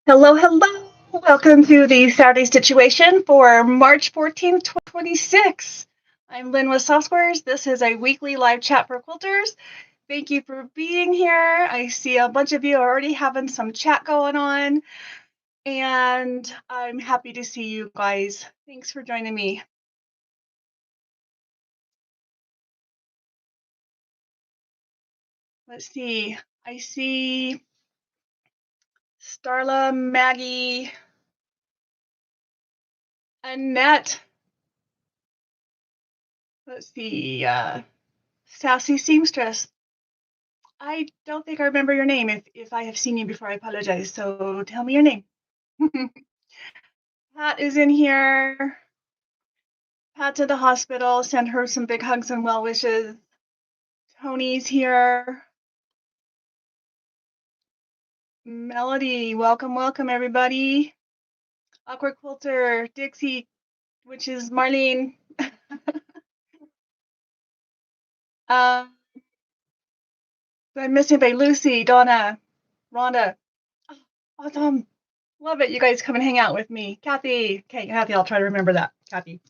Hello, hello. Welcome to the Saturday Stitch-uation for March 14th, 2026. I'm Lynne with Softsquares. This is a weekly live chat for quilters. Thank you for being here. I see a bunch of you are already having some chat going on, and I'm happy to see you guys. Thanks for joining me. Let's see. I see Starla, Maggie, Annette. Let's see. Sassy Seamstress. I don't think I remember your name. If I have seen you before, I apologize. So tell me your name. Pat is in here. Pat's at the hospital. Send her some big hugs and well wishes. Tony's here. Melody, welcome, welcome, everybody. Awkward Quilter, Dixie, which is Marlene. I'm missing by Lucy, Donna, Rhonda. Oh, awesome. Love it. You guys come and hang out with me. Kathy. Okay, Kathy, I'll try to remember that. Kathy.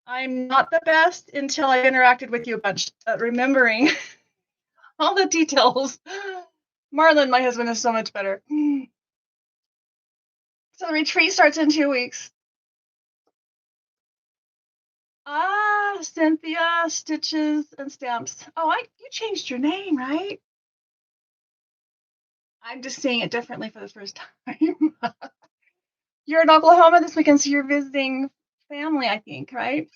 I'm not the best until I interacted with you a bunch, remembering all the details. Marlon, my husband, is so much better. So the retreat starts in 2 weeks. Cynthia, Stitches and Stamps. Oh, you changed your name, right? I'm just saying it differently for the first time. You're in Oklahoma this weekend, so you're visiting family, I think, right?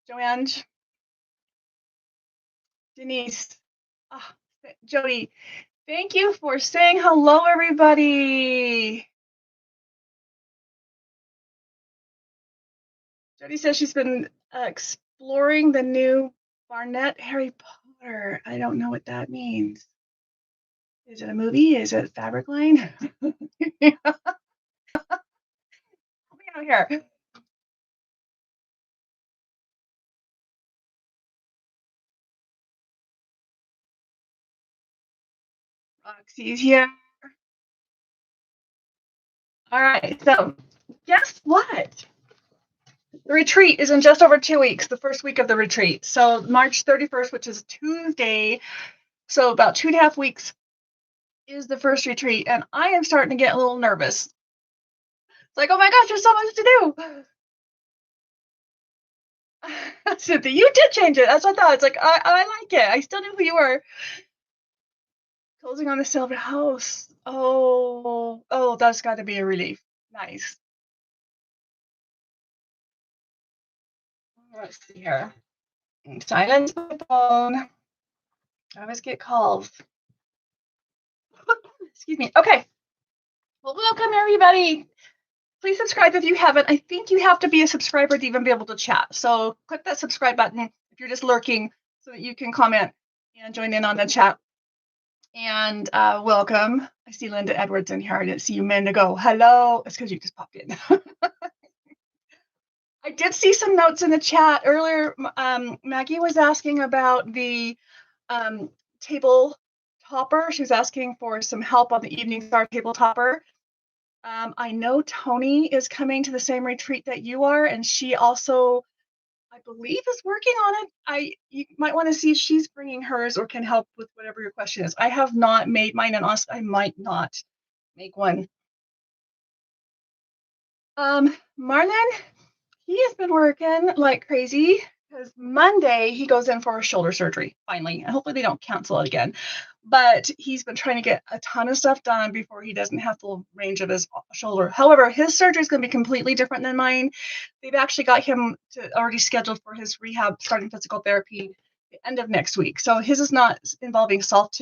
Joanne, Denise, Jody, thank you for saying hello, everybody. Jody says she's been exploring the new Barnett Harry Potter. I don't know what that means. Is it a movie? Is it fabric line? Help me out here. Roxy's here. All right, so guess what? The retreat is in just over 2 weeks, the first week of the retreat. So March 31st, which is Tuesday, so about 2.5 weeks is the first retreat. And I am starting to get a little nervous. It's like, oh my gosh, there's so much to do. Cynthia, you did change it. That's what I thought. It's like, I like it. I still knew who you were. Closing on the silver house. Oh, that's got to be a relief. Nice. Let's see here. Silence my phone. I always get calls. Excuse me. Okay. Well, welcome everybody. Please subscribe if you haven't. I think you have to be a subscriber to even be able to chat. So click that subscribe button if you're just lurking so that you can comment and join in on the chat. And welcome. I see Linda Edwards in here. I didn't see you a minute ago. Hello. It's because you just popped in. I did see some notes in the chat earlier. Maggie was asking about the table topper. She was asking for some help on the Evening Star table topper. I know Tony is coming to the same retreat that you are, and she also, I believe, is working on it. You might want to see if she's bringing hers or can help with whatever your question is. I have not made mine, and honestly, I might not make one. Marlon, he has been working like crazy because Monday he goes in for a shoulder surgery, finally. And hopefully they don't cancel it again. But he's been trying to get a ton of stuff done before he doesn't have full range of his shoulder. However, his surgery is going to be completely different than mine. They've actually got him already scheduled for his rehab starting physical therapy the end of next week. So his is not involving soft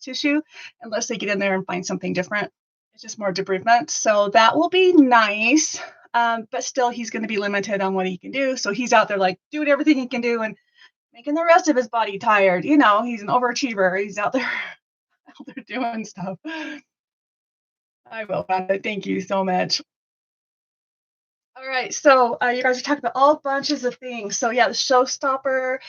tissue unless they get in there and find something different. It's just more debridement. So that will be nice. But still, he's going to be limited on what he can do. So he's out there like doing everything he can do and making the rest of his body tired. You know, he's an overachiever. He's out there doing stuff. I will, Rhonda. Thank you so much. All right, so you guys are talking about all bunches of things. So yeah, the showstopper.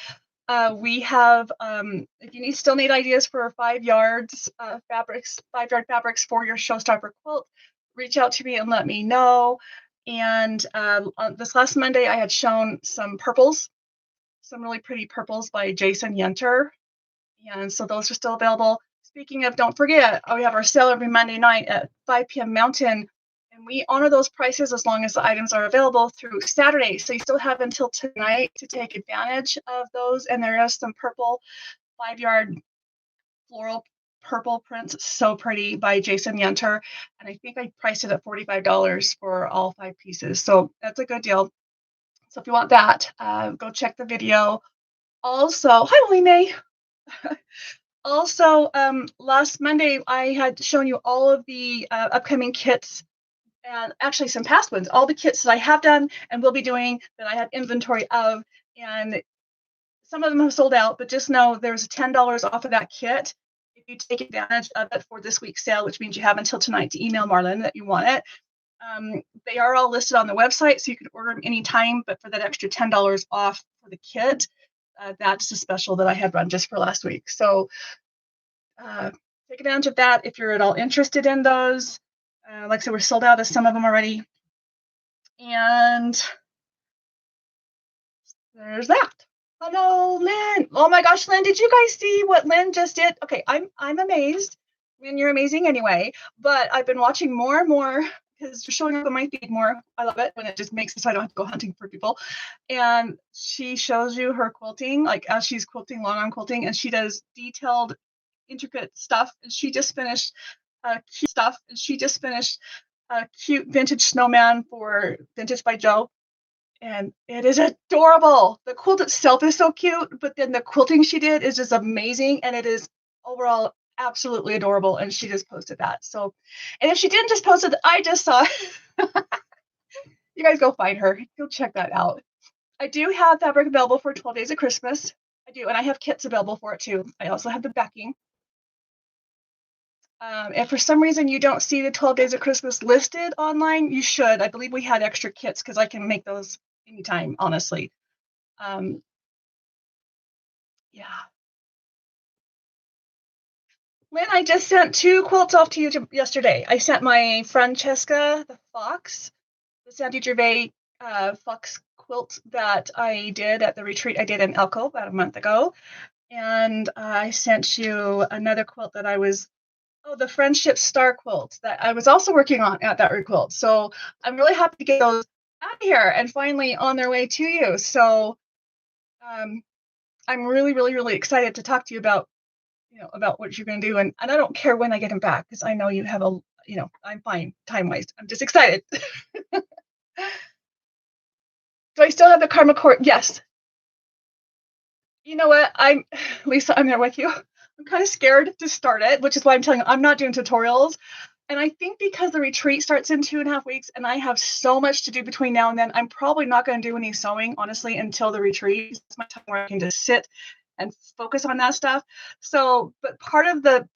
We have, if you still need ideas for 5 yards fabrics, 5 yard fabrics for your showstopper quilt, reach out to me and let me know. And on this last Monday, I had shown some purples, some really pretty purples by Jason Yenter. And so those are still available. Speaking of, don't forget, we have our sale every Monday night at 5 p.m. Mountain, and we honor those prices as long as the items are available through Saturday. So you still have until tonight to take advantage of those. And there is some purple 5 yard floral purple prints, so pretty, by Jason Yenter. And I think I priced it at $45 for all 5 pieces. So that's a good deal. So if you want that, go check the video. Also, hi, Lynne May. Also, last Monday, I had shown you all of the upcoming kits, and actually some past ones, all the kits that I have done and will be doing that I have inventory of. And some of them have sold out, but just know there's $10 off of that kit if you take advantage of it for this week's sale, which means you have until tonight to email Marlon that you want it. They are all listed on the website, so you can order them anytime, but for that extra $10 off for the kit, that's a special that I had run just for last week. So take advantage of that if you're at all interested in those. Like I said, we're sold out of some of them already. And there's that. Hello, Lynne. Oh my gosh, Lynne, did you guys see what Lynne just did? Okay, I'm amazed. Lynne, you're amazing anyway. But I've been watching more and more because you're showing up on my feed more. I love it when it just makes it so I don't have to go hunting for people. And she shows you her quilting, like as she's quilting, long on quilting, and she does detailed, intricate stuff. And she just finished cute stuff. And she just finished a cute vintage snowman for Vintage by Joe. And it is adorable. The quilt itself is so cute, but then the quilting she did is just amazing. And it is overall absolutely adorable. And she just posted that. So, and if she didn't just post it, I just saw it. You guys go find her. Go check that out. I do have fabric available for 12 Days of Christmas. I do. And I have kits available for it too. I also have the backing. If for some reason you don't see the 12 Days of Christmas listed online, you should. I believe we had extra kits because I can make those anytime, honestly. Yeah. Lynne, I just sent 2 quilts off to you yesterday. I sent my Francesca, the fox, the Sandy Gervais fox quilt that I did at the retreat I did in Elko about a month ago. And I sent you another quilt that the Friendship Star quilt that I was also working on at that requilt. So I'm really happy to get those out of here and finally on their way to you. So I'm really, really, really excited to talk to you about, about what you're going to do. And I don't care when I get them back because I know you have I'm fine time-wise. I'm just excited. Do I still have the Karma Court? Yes. You know what? Lisa, I'm there with you. I'm kind of scared to start it, which is why I'm telling you I'm not doing tutorials. And I think because the retreat starts in 2.5 weeks and I have so much to do between now and then, I'm probably not going to do any sewing, honestly, until the retreat. It's my time where I can just sit and focus on that stuff. So, but part of the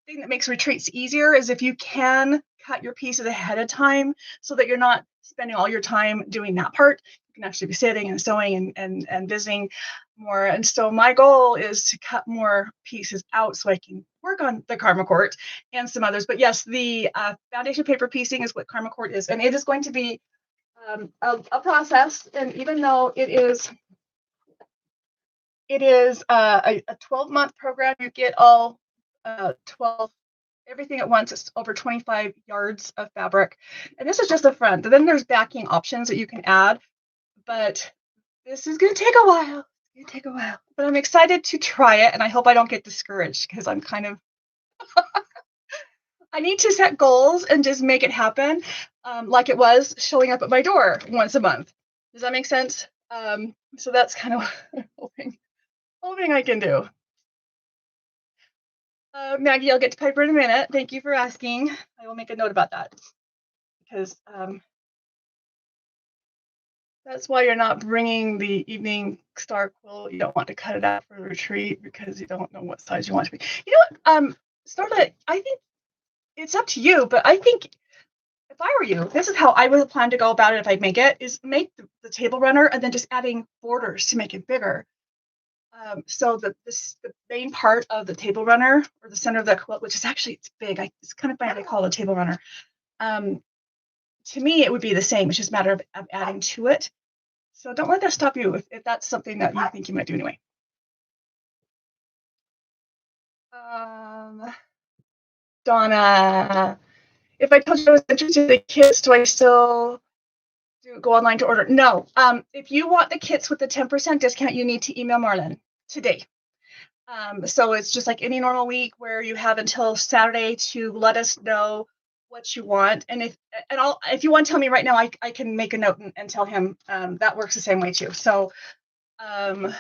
thing that makes retreats easier is if you can cut your pieces ahead of time so that you're not spending all your time doing that part. You can actually be sitting and sewing and visiting more. And so my goal is to cut more pieces out so I can work on the Karma Court and some others. But yes, the foundation paper piecing is what Karma Court is. And it is going to be a process. And even though it is a 12-month program, you get all 12 everything at once. It's over 25 yards of fabric, and this is just the front. And then there's backing options that you can add, but this is going to take a while. But I'm excited to try it, and I hope I don't get discouraged because I'm kind of I need to set goals and just make it happen, like it was showing up at my door once a month. Does that make sense? So that's kind of hoping I can do. Maggie, I'll get to Piper in a minute. Thank you for asking. I will make a note about that because that's why you're not bringing the evening star quilt. You don't want to cut it out for a retreat because you don't know what size you want to be. You know what? Starla, I think it's up to you, but I think if I were you, this is how I would plan to go about it if I make it, is make the table runner and then just adding borders to make it bigger. So the main part of the table runner or the center of the quilt, which is actually it's big. It's kind of funny they call it a table runner. Um, to me, it would be the same. It's just a matter of adding to it. So don't let that stop you if that's something that you think you might do anyway. Um, Donna, if I told you I was interested in the kits, do I still go online to order? No. If you want the kits with the 10% discount, you need to email Marlon today. So it's just like any normal week where you have until Saturday to let us know what you want. And if you want to tell me right now, I can make a note and tell him that works the same way too. So I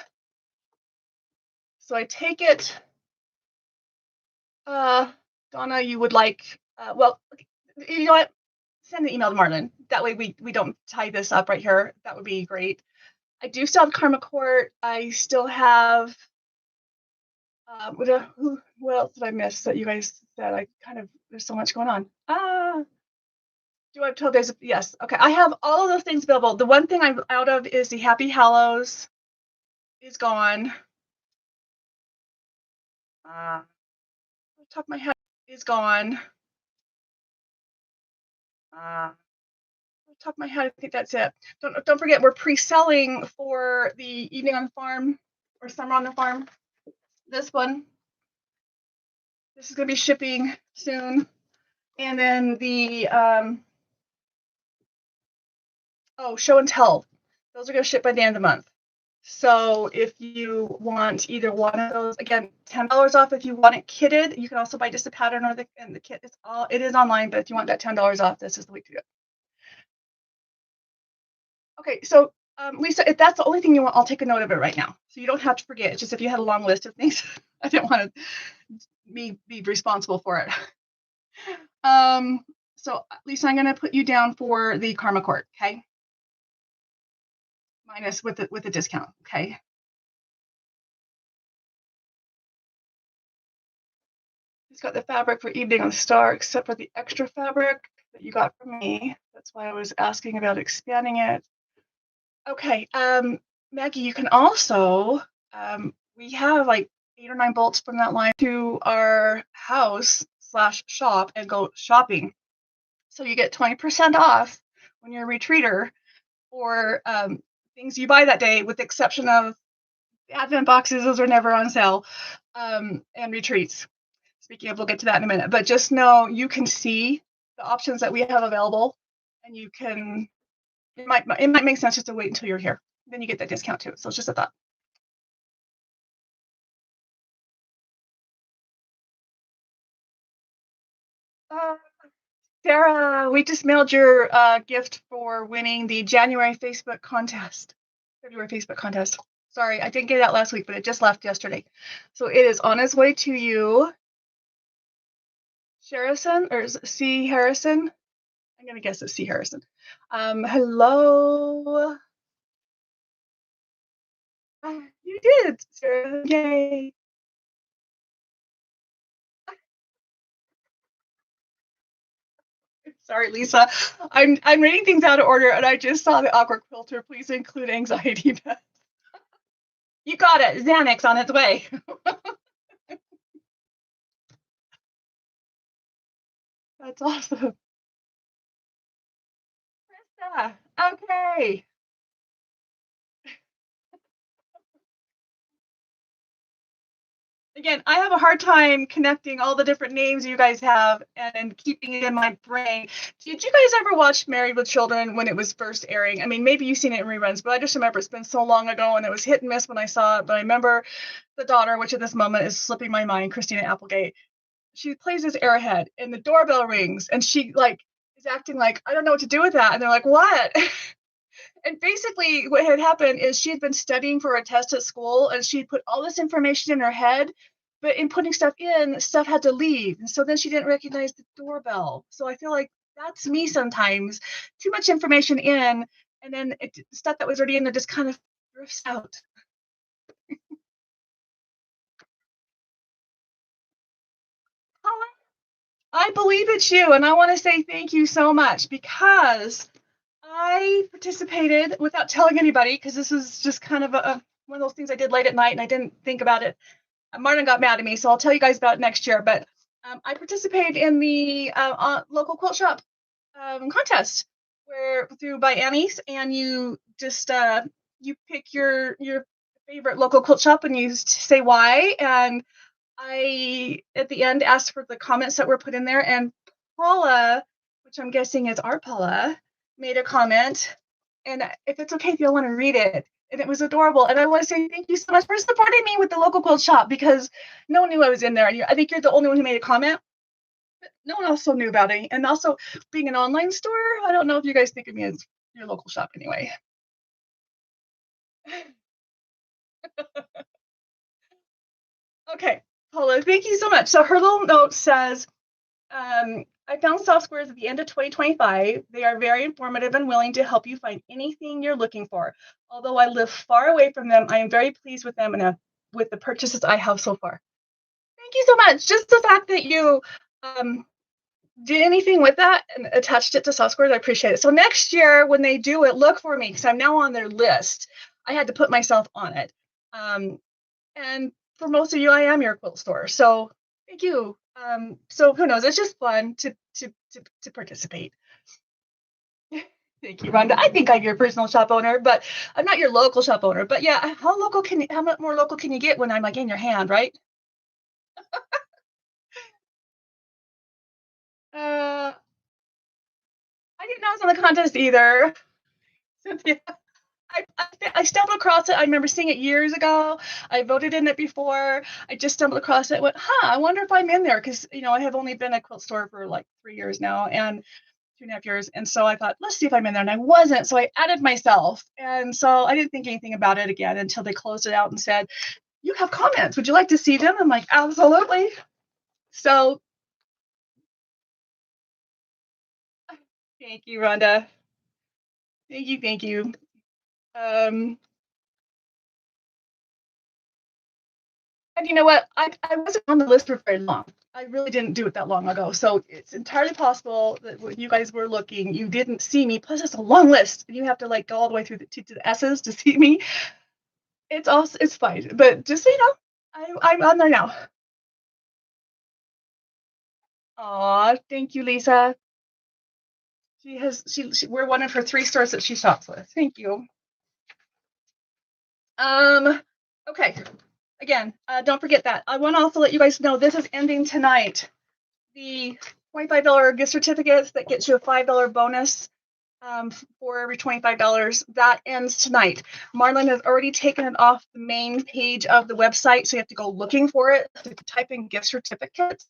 take it, Donna, you would like, well, you know what? Send an email to Marlon. That way we don't tie this up right here. That would be great. I do still have Karma Court. I still have, what else did I miss that you guys said? There's so much going on. Do I have 12 days? Yes. Okay. I have all of those things available. The one thing I'm out of is the Happy Hallows is gone. Off the top of my head is gone. Off the top of my head, I think that's it. Don't forget, we're pre-selling for the Evening on the Farm or Summer on the Farm. This one. This is going to be shipping soon. And then the show and tell. Those are going to ship by the end of the month. So if you want either one of those, again, $10 off if you want it kitted. You can also buy just a pattern or the kit. It is online, but if you want that $10 off, this is the week to do it. Okay, so Lisa, if that's the only thing you want, I'll take a note of it right now. So you don't have to forget. It's just if you had a long list of things, I didn't want to be responsible for it. So Lisa, I'm going to put you down for the Karma Court, okay? Minus with the discount, okay? It's got the fabric for Evening on the Star, except for the extra fabric that you got from me. That's why I was asking about expanding it. Okay, Maggie, you can also, we have like 8 or 9 bolts from that line to our house/shop and go shopping. So you get 20% off when you're a retreater for things you buy that day, with the exception of the Advent boxes. Those are never on sale, and retreats. Speaking of, we'll get to that in a minute, but just know you can see the options that we have available, and you can, it might make sense just to wait until you're here. Then you get that discount too. So it's just a thought. Sarah, we just mailed your gift for winning the February Facebook contest. Sorry, I didn't get it out last week, but it just left yesterday. So it is on its way to you. Sherrison, or is it C. Harrison? I'm going to guess it's C. Harrison. Hello. You did, Sarah. Yay. Sorry, Lisa. I'm reading things out of order, and I just saw the awkward quilter. Please include anxiety meds. You got it. Xanax on its way. That's awesome. Krista. Okay. Again, I have a hard time connecting all the different names you guys have and keeping it in my brain. Did you guys ever watch Married with Children when it was first airing? I mean, maybe you've seen it in reruns, but I just remember it's been so long ago and it was hit and miss when I saw it. But I remember the daughter, which at this moment is slipping my mind, Christina Applegate. She plays this airhead and the doorbell rings and she is acting like, I don't know what to do with that. And they're like, what? And basically what had happened is she had been studying for a test at school and she put all this information in her head, but in putting stuff in, stuff had to leave. And so then she didn't recognize the doorbell. So I feel like that's me sometimes. Too much information in, and then stuff that was already in there just kind of drifts out. I believe it's you, and I want to say thank you so much because I participated without telling anybody because this is just kind of one of those things I did late at night and I didn't think about it. Martin got mad at me, so I'll tell you guys about it next year. But I participated in the local quilt shop contest where through by Annie's, and you just you pick your favorite local quilt shop and you say why. And I at the end asked for the comments that were put in there, and Paula, which I'm guessing is our Paula, made a comment. And if it's okay if you want to read it, and it was adorable. And I want to say thank you so much for supporting me with the local quilt shop because no one knew I was in there. And I think you're the only one who made a comment. No one also knew about it. And also, being an online store, I don't know if you guys think of me as your local shop anyway. Okay, Paula, thank you so much. So her little note says, I found softsquares at the end of 2025. They are very informative and willing to help you find anything you're looking for. Although I live far away from them, I am very pleased with them and with the purchases I have so far. Thank you so much. Just the fact that you did anything with that and attached it to softsquares, I appreciate it. So next year when they do it, look for me because I'm now on their list. I had to put myself on it. And for most of you, I am your quilt store. So thank you. So who knows? It's just fun to participate. Thank you, Rhonda. I think I'm your personal shop owner, but I'm not your local shop owner. But yeah, how much more local can you get when I'm like in your hand, right? Uh, I didn't know I was on the contest either. Cynthia, I stumbled across it. I remember seeing it years ago. I voted in it before. I just stumbled across it. Went, I wonder if I'm in there because I have only been a quilt store for like 3 years now and 2.5 years, and so I thought, let's see if I'm in there, and I wasn't. So I added myself, and so I didn't think anything about it again until they closed it out and said, "You have comments. Would you like to see them?" I'm like, absolutely. So thank you, Rhonda. Thank you, thank you. Um, And you know what? I wasn't on the list for very long. I really didn't do it that long ago. So it's entirely possible that when you guys were looking, you didn't see me. Plus, it's a long list, and you have to like go all the way through to the S's to see me. It's fine. But just so you know, I'm on there now. Aw, thank you, Lisa. We're one of her 3 stores that she shops with. Thank you. Um, okay. Again, don't forget that. I want to also let you guys know this is ending tonight. The $25 gift certificates that gets you a $5 bonus for every $25. That ends tonight. Marlon has already taken it off the main page of the website, so you have to go looking for it. If you type in gift certificates,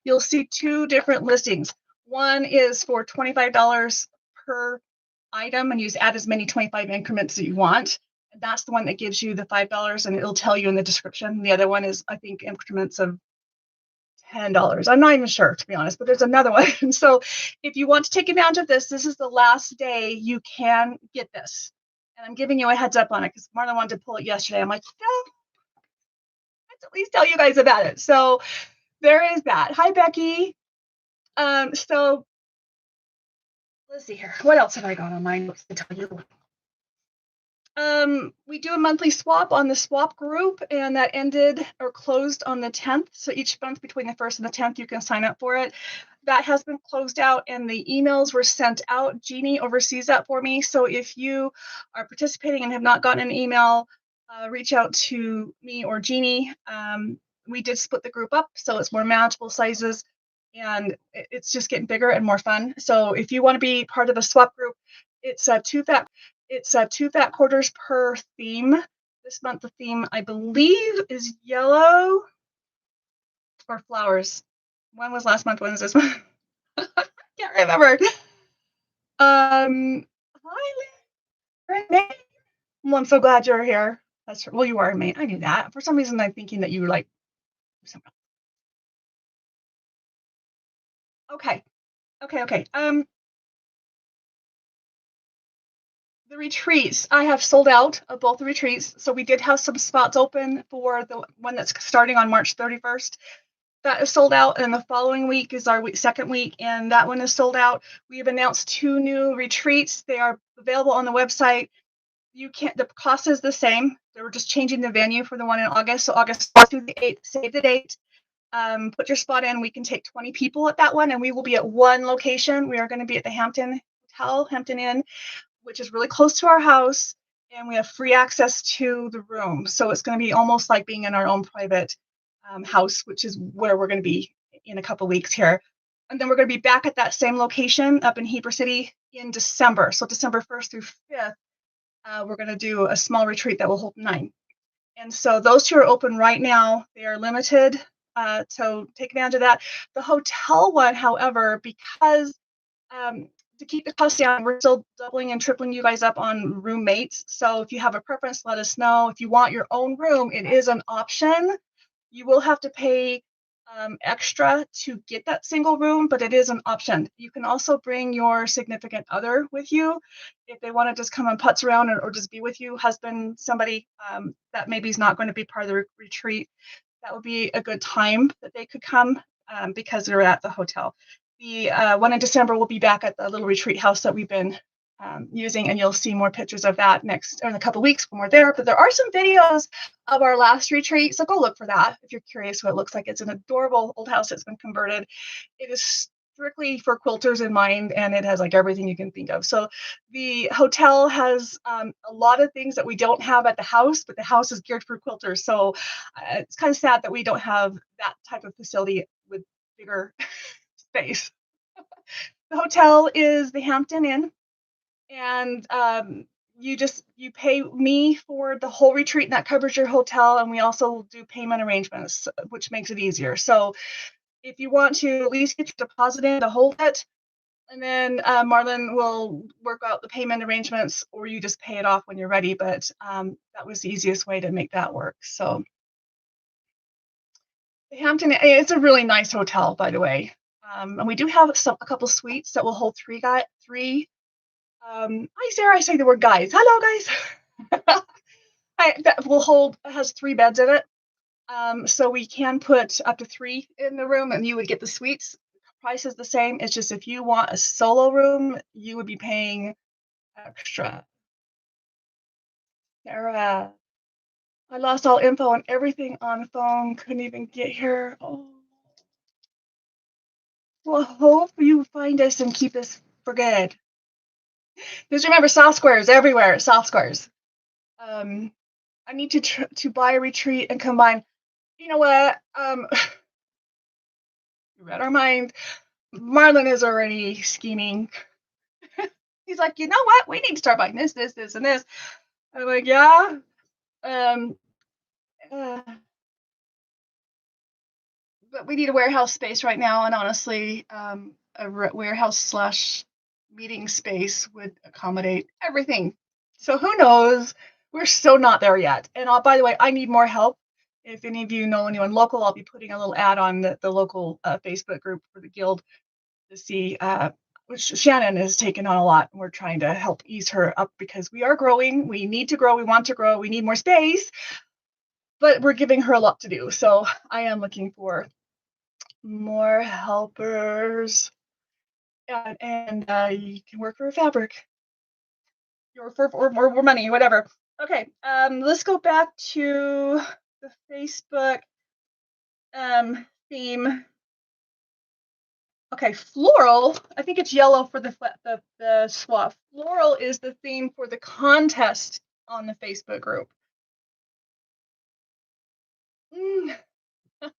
you'll see 2 different listings. One is for $25 per item, and you just add as many 25 increments that you want. And that's the one that gives you the $5, and it'll tell you in the description. The other one is, I think, increments of $10. I'm not even sure, to be honest, but there's another one. And so if you want to take advantage of this, this is the last day you can get this. And I'm giving you a heads up on it because Marla wanted to pull it yesterday. I'm like, no, let's at least tell you guys about it. So there is that. Hi, Becky. So let's see here. What else have I got on my notes to tell you? We do a monthly swap on the swap group, and that ended or closed on the 10th. So each month between the 1st and the 10th, you can sign up for it. That has been closed out, and the emails were sent out. Jeannie oversees that for me. So if you are participating and have not gotten an email, reach out to me or Jeannie. We did split the group up, so it's more manageable sizes, and it's just getting bigger and more fun. So if you want to be part of the swap group, it's 2 fat quarters per theme. This month, the theme, I believe, is yellow or flowers. When was last month? When is this month? Can't remember. Hi, May. Well, I'm so glad you're here. Well, you are, May. I knew that. For some reason, I'm thinking that you were like, okay. The retreats, I have sold out of both the retreats. So we did have some spots open for the one that's starting on March 31st. that is sold out, and the following week is our second week, and that one is sold out. We have announced 2 new retreats. They are available on the website. The cost is the same. They were just changing the venue for the one in August. So August 4th through the 8th, save the date. Put your spot in. We can take 20 people at that one, and we will be at one location. We are going to be at the Hampton Hotel, Hampton Inn, which is really close to our house, and we have free access to the room. So it's going to be almost like being in our own private house, which is where we're going to be in a couple weeks here. And then we're going to be back at that same location up in Heber City in December. So December 1st through 5th, we're going to do a small retreat that will hold 9. And so those 2 are open right now. They are limited. So take advantage of that. The hotel one, however, because to keep the cost down, we're still doubling and tripling you guys up on roommates. So if you have a preference, let us know. If you want your own room, it is an option. You will have to pay extra to get that single room, but it is an option. You can also bring your significant other with you if they want to just come and putz around or just be with you, husband, somebody that maybe is not going to be part of the retreat. That would be a good time that they could come because they're at the hotel. The one in December will be back at the little retreat house that we've been using, and you'll see more pictures of that next in a couple of weeks when we're there. But there are some videos of our last retreat, so go look for that if you're curious what it looks like. It's an adorable old house that's been converted. It is strictly for quilters in mind, and it has like everything you can think of. So the hotel has a lot of things that we don't have at the house, but the house is geared for quilters. So it's kind of sad that we don't have that type of facility with bigger space. The hotel is the Hampton Inn, and you pay me for the whole retreat, and that covers your hotel, and we also do payment arrangements, which makes it easier. So if you want to at least get your deposit in to hold it, and then Marlon will work out the payment arrangements, or you just pay it off when you're ready. But that was the easiest way to make that work. So the Hampton, it's a really nice hotel, by the way. And we do have a couple suites that will hold three. I say the word guys. Hello, guys. That will hold has 3 beds in it. So we can put up to 3 in the room, and you would get the suites. Price is the same. It's just if you want a solo room, you would be paying extra. Sarah, I lost all info on everything on phone. Couldn't even get here. Oh. Well, hope you find us and keep us for good. Just remember, soft squares everywhere. Soft squares. I need to buy a retreat and combine. You know what? You read our mind. Marlon is already scheming. He's like, you know what? We need to start buying this, and this. I'm like, yeah. Um, uh, but we need a warehouse space right now, and honestly, a warehouse slash meeting space would accommodate everything. So who knows? We're still not there yet. And by the way, I need more help. If any of you know anyone local, I'll be putting a little ad on the local Facebook group for the guild to see, which Shannon has taken on a lot. And we're trying to help ease her up because we are growing. We need to grow. We want to grow. We need more space. But we're giving her a lot to do. So I am looking for more helpers. And you can work for fabric. Or for more money, whatever. Okay, let's go back to the Facebook theme. Okay, floral. I think it's yellow for the swap. Floral is the theme for the contest on the Facebook group. I know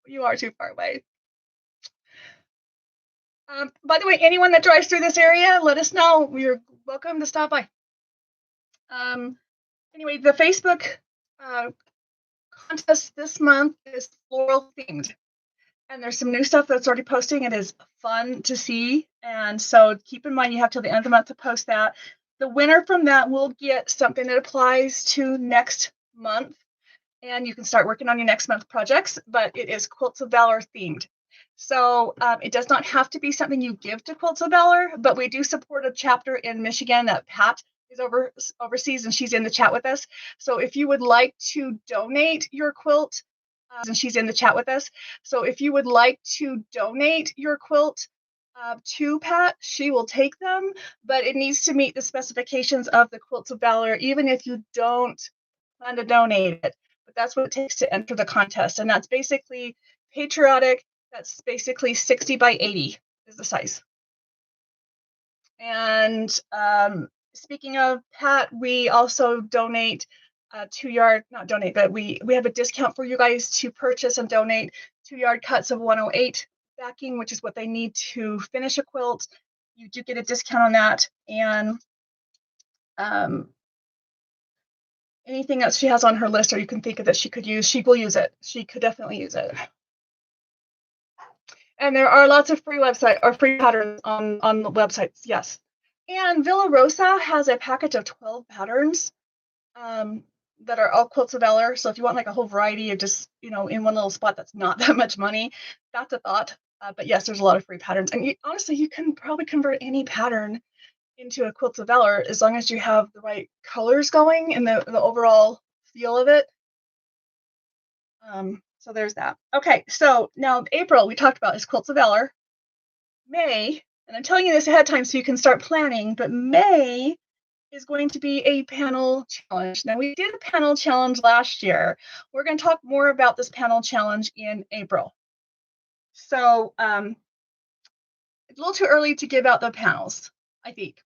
you are too far away. By the way, anyone that drives through this area, let us know. You're welcome to stop by. Anyway, the Facebook contest this month is floral themed. And there's some new stuff that's already posting. It is fun to see. And so keep in mind, you have till the end of the month to post that. The winner from that will get something that applies to next month. And you can start working on your next month projects, but it is Quilts of Valor themed. So it does not have to be something you give to Quilts of Valor, but we do support a chapter in Michigan that Pat is overseas, and she's in the chat with us. So if you would like to donate your quilt and she's in the chat with us. So if you would like to donate your quilt to Pat, she will take them, but it needs to meet the specifications of the Quilts of Valor, even if you don't plan to donate it. But that's what it takes to enter the contest, and that's basically patriotic. That's basically 60 by 80 is the size. And speaking of Pat, we also donate 2-yard, not donate, but we have a discount for you guys to purchase and donate 2-yard cuts of 108 backing, which is what they need to finish a quilt. You do get a discount on that. And anything else she has on her list or you can think of that she could use, she will use it. She could definitely use it. And there are lots of free patterns on the websites, yes. And Villa Rosa has a package of 12 patterns that are all Quilts of Valor. So if you want like a whole variety of just, in one little spot that's not that much money, that's a thought. But yes, there's a lot of free patterns. And honestly, you can probably convert any pattern into a Quilts of Valor as long as you have the right colors going and the overall feel of it. So there's that. Okay, so now April, we talked about is Quilts of Valor. May, and I'm telling you this ahead of time so you can start planning, but May is going to be a panel challenge. Now, we did a panel challenge last year. We're going to talk more about this panel challenge in April. So it's a little too early to give out the panels, I think.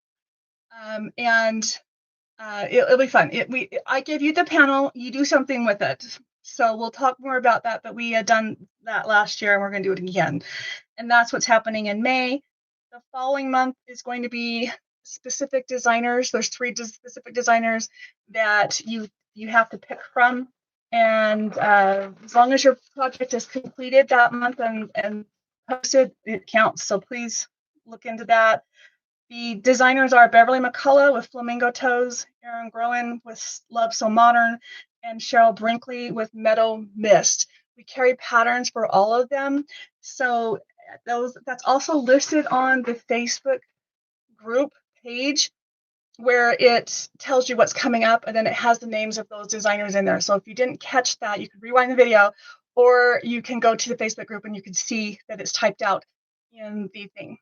It'll be fun. I give you the panel, you do something with it. So we'll talk more about that, but we had done that last year and we're going to do it again. And that's what's happening in May. The following month is going to be specific designers. There's 3 specific designers that you have to pick from. And as long as your project is completed that month and posted, it counts. So please look into that. The designers are Beverly McCullough with Flamingo Toes, Erin Groen with Love So Modern, and Cheryl Brinkley with Meadow Mist. We carry patterns for all of them. So that's also listed on the Facebook group page where it tells you what's coming up, and then it has the names of those designers in there. So if you didn't catch that, you can rewind the video, or you can go to the Facebook group and you can see that it's typed out in the thing.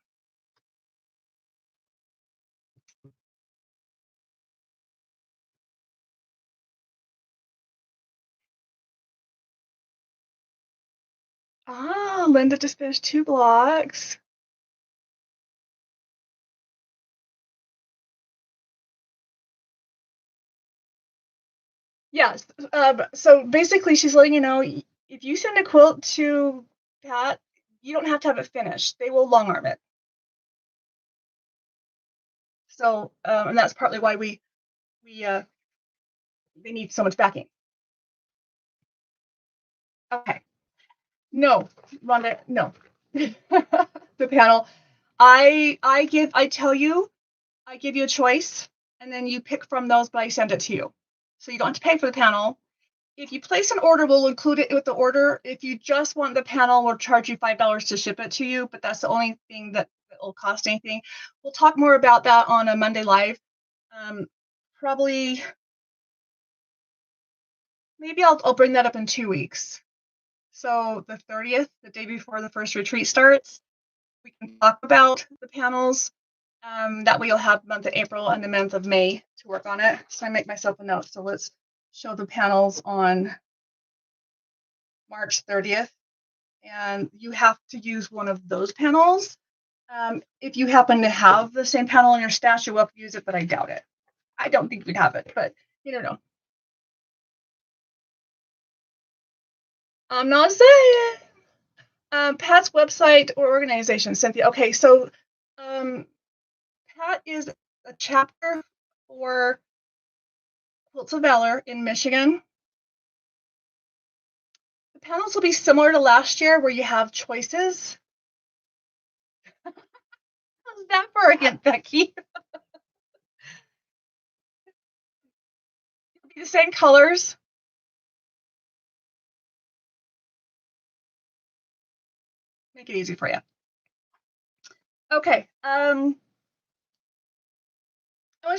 Linda just finished 2 blocks. Yes. So basically, she's letting you know if you send a quilt to Pat, you don't have to have it finished. They will long arm it. So, and that's partly why they need so much backing. Okay. No, Rhonda, no. The panel. I give you a choice, and then you pick from those, but I send it to you. So you don't have to pay for the panel. If you place an order, we'll include it with the order. If you just want the panel, we'll charge you $5 to ship it to you, but that's the only thing that will cost anything. We'll talk more about that on a Monday Live. Probably, maybe I'll bring that up in 2 weeks. So the 30th, the day before the first retreat starts, we can talk about the panels. That way you'll have the month of April and the month of May to work on it. So I make myself a note. So let's show the panels on March 30th. And you have to use one of those panels. If you happen to have the same panel in your stash, you'll have to use it, but I doubt it. I don't think we'd have it, but you don't know. I'm not saying. Pat's website or organization, Cynthia. Okay, so Pat is a chapter for Quilts of Valor in Michigan. The panels will be similar to last year where you have choices. How's that for a hint, Becky? It'll be the same colors. Make it easy for you. Okay. I want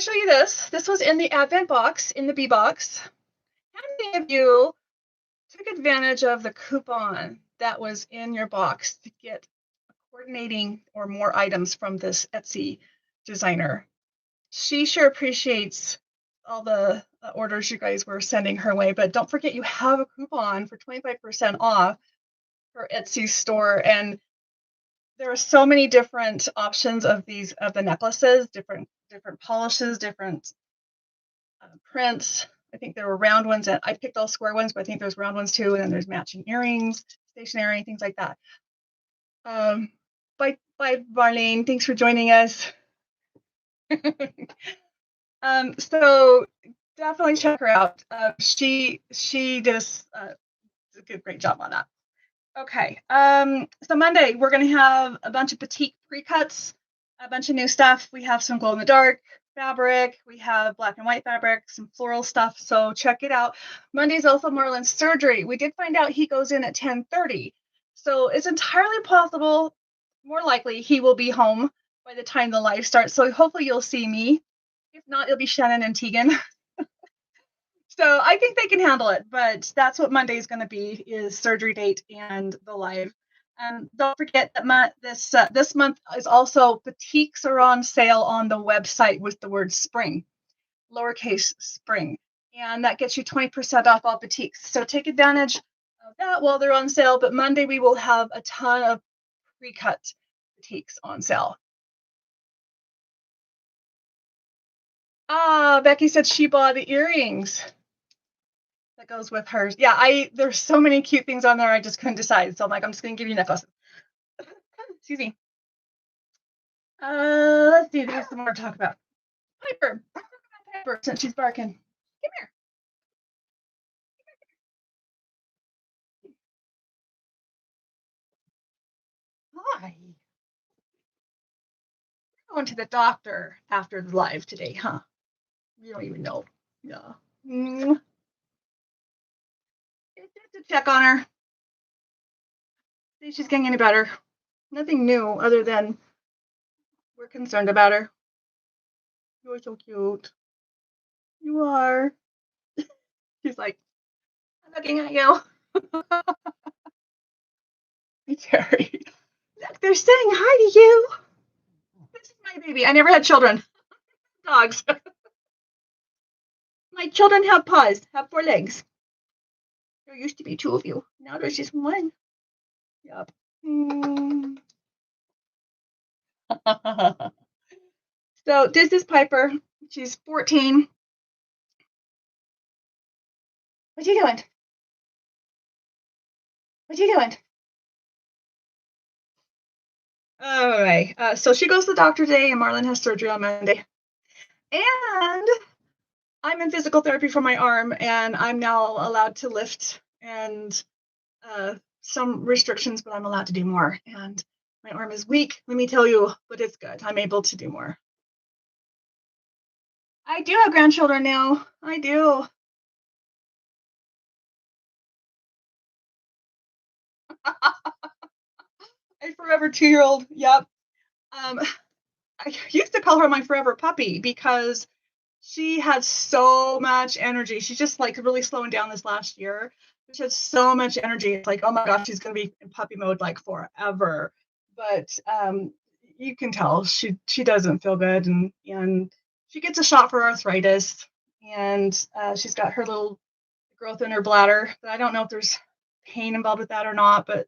to show you this. This was in the Advent box, in the B box. How many of you took advantage of the coupon that was in your box to get coordinating or more items from this Etsy designer. She sure appreciates all the orders you guys were sending her way, but don't forget you have a coupon for 25% off her Etsy store. And there are so many different options of the necklaces, different polishes, different prints. I think there were round ones, and I picked all square ones, but I think there's round ones too. And then there's matching earrings, stationery, things like that. Bye, Marlene. Thanks for joining us. So definitely check her out. She did a great job on that. Okay. So Monday we're gonna have a bunch of batik pre-cuts, a bunch of new stuff. We have some glow in the dark fabric. We have black and white fabric, some floral stuff. So check it out. Monday's also Marlin's surgery. We did find out he goes in at 10:30. So it's entirely possible, more likely, he will be home by the time the live starts. So hopefully you'll see me. If not, it'll be Shannon and Tegan. So I think they can handle it, but that's what Monday is going to be, is surgery date and the live. Don't forget that this month is also batiks are on sale on the website with the word spring, lowercase spring, and that gets you 20% off all batiks. So take advantage of that while they're on sale. But Monday we will have a ton of pre-cut batiks on sale. Becky said she bought the earrings that goes with hers. Yeah, there's so many cute things on there. I just couldn't decide. So I'm like, I'm just gonna give you necklaces. Excuse me. Let's see. There's some more to talk about. Piper. Piper, since she's barking. Come here. Hi. We're going to the doctor after the live today, huh? You don't even know. Yeah. Just to check on her. See if she's getting any better. Nothing new other than we're concerned about her. You're so cute. You are. She's like, I'm looking at you. Terry. Look, they're saying hi to you. This is my baby. I never had children. Dogs. My children have paws, have 4 legs. There used to be 2 of you. Now there's just 1. Yep. So this is Piper. She's 14. What you doing? What you doing? All right. So she goes to the doctor today, and Marlon has surgery on Monday. And I'm in physical therapy for my arm, and I'm now allowed to lift and some restrictions, but I'm allowed to do more. And my arm is weak, let me tell you, but it's good. I'm able to do more. I do have grandchildren now. I do. A forever 2-year-old. Yep. I used to call her my forever puppy because she had so much energy. She's just like really slowing down this last year. She has so much energy. It's like, oh my gosh, she's gonna be in puppy mode like forever. But you can tell she doesn't feel good, and she gets a shot for arthritis, and she's got her little growth in her bladder. But I don't know if there's pain involved with that or not, but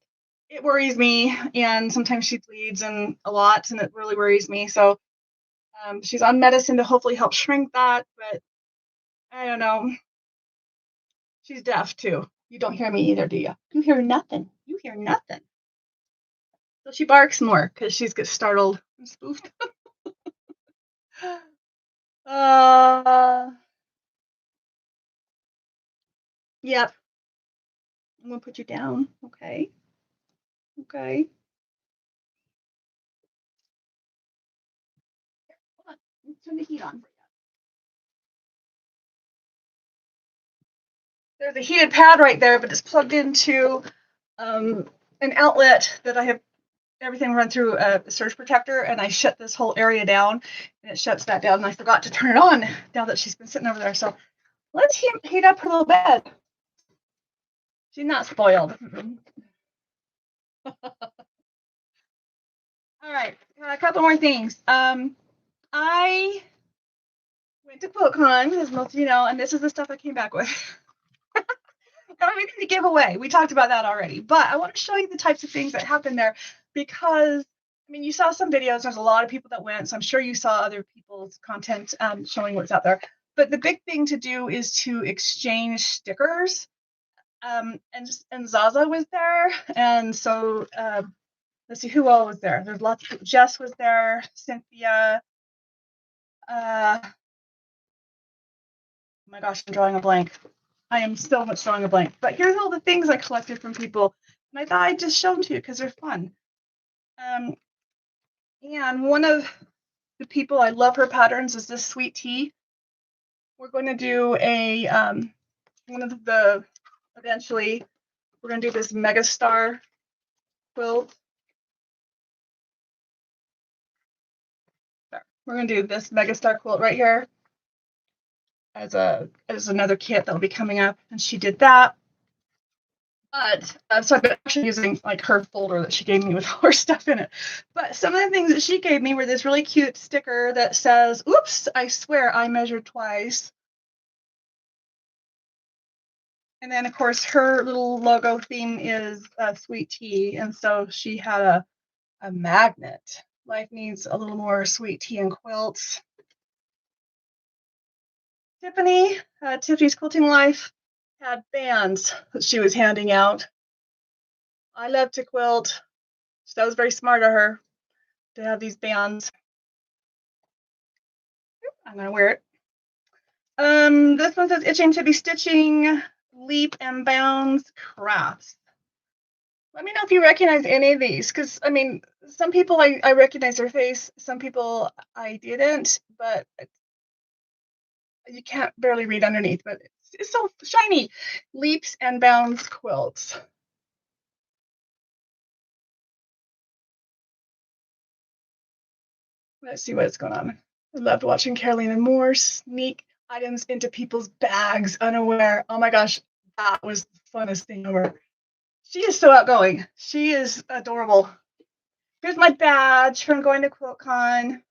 it worries me. And sometimes she bleeds and a lot, and it really worries me. So she's on medicine to hopefully help shrink that, but I don't know. She's deaf too. You don't hear me either, do you? You hear nothing. You hear nothing. So she barks more because she's get startled and spoofed. Yep. I'm gonna put you down. Okay. Okay. Hold on. Let's turn the heat on for you. There's a heated pad right there, but it's plugged into an outlet that I have everything run through a surge protector, and I shut this whole area down, and it shuts that down, and I forgot to turn it on now that she's been sitting over there. So let's heat up her little bed. She's not spoiled. All right, a couple more things. I went to QuiltCon, as most of you know, and this is the stuff I came back with. Everything to give away. We talked about that already, but I want to show you the types of things that happen there because, I mean, you saw some videos. There's a lot of people that went, so I'm sure you saw other people's content showing what's out there. But the big thing to do is to exchange stickers. And Zaza was there, and so let's see who all was there. There's lots of people. Jess was there, Cynthia. Oh my gosh, I'm drawing a blank. I am so much drawing a blank. But here's all the things I collected from people, and I thought I'd just show them to you because they're fun. And one of the people, I love her patterns, is this Sweet Tea. We're going to do a eventually we're going to do this Megastar quilt. We're going to do this Megastar quilt right here as another kit that will be coming up, and she did that. But so I've been actually using like her folder that she gave me with all her stuff in it. But some of the things that she gave me were this really cute sticker that says, "Oops, I swear I measured twice." And then of course her little logo theme is sweet tea, and so she had a magnet. Life needs a little more sweet tea and quilts. Tiffany's Quilting Life had bands that she was handing out. I love to quilt. So that was very smart of her to have these bands. I'm gonna wear it. This one says Itching to be Stitching, Leap and Bounds Crafts. Let me know if you recognize any of these, because I mean, some people I recognize their face, some people I didn't, but you can't barely read underneath, but it's so shiny. Leaps and Bounds Quilts. Let's see what's going on. I loved watching Carolina Moore sneak items into people's bags unaware. Oh my gosh, that was the funnest thing ever. She is so outgoing. She is adorable. Here's my badge from going to QuiltCon.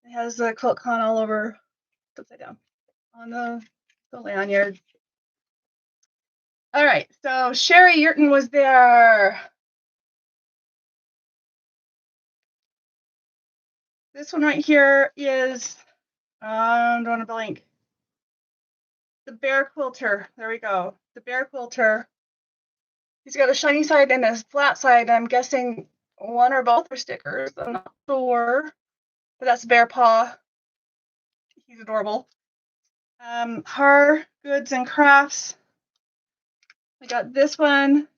It has the QuiltCon all over, upside down, on the lanyard. All right, so Sherry Yurton was there. This one right here is, I'm drawing a blank. The Bear Quilter. There we go. The Bear Quilter. He's got a shiny side and a flat side. I'm guessing one or both are stickers. I'm not sure. But that's Bear Paw. He's adorable. Har Goods and Crafts. I got this one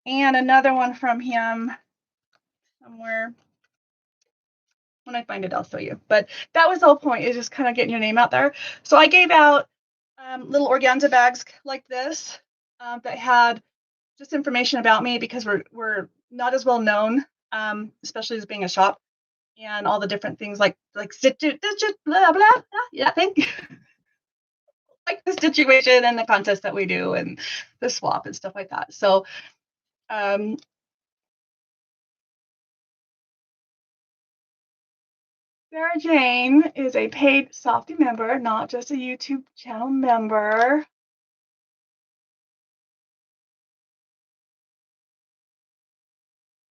and another one from him somewhere. When I find it, I'll show you. But that was the whole point, is just kind of getting your name out there. So I gave out little organza bags like this that had just information about me, because we're not as well known, especially as being a shop, and all the different things like blah blah blah. Yeah, thank you. Like the Stitch-uation and the contest that we do and the swap and stuff like that. So Sarah Jane is a paid Softie member, not just a YouTube channel member.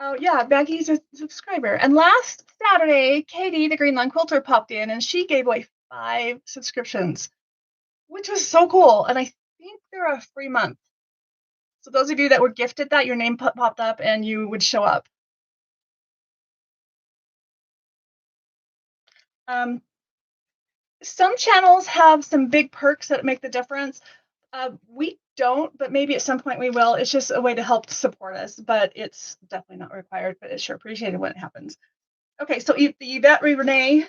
Oh yeah, Becky's a subscriber. And last Saturday, Katie, the Green Line Quilter, popped in and she gave away 5 subscriptions, which was so cool. And I think they're a free month. So those of you that were gifted that, your name popped up and you would show up. Some channels have some big perks that make the difference. We don't, but maybe at some point we will. It's just a way to help support us, but it's definitely not required, but it's sure appreciated when it happens. Okay, so the Yvette Renee,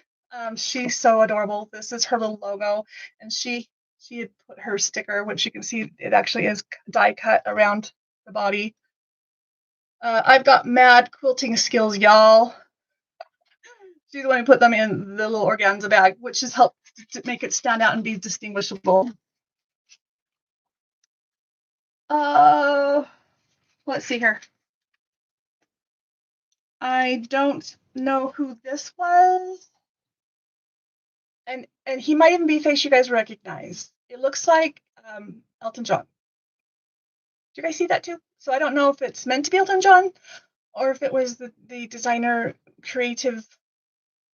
she's so adorable. This is her little logo, and she had put her sticker, which you can see it actually is die cut around the body. I've got Mad Quilting Skills, y'all. She's the one who put them in the little organza bag, which has helped to make it stand out and be distinguishable. Let's see here. I don't know who this was. And he might even be a face you guys recognize. It looks like Elton John. Do you guys see that too? So I don't know if it's meant to be Elton John or if it was the designer creative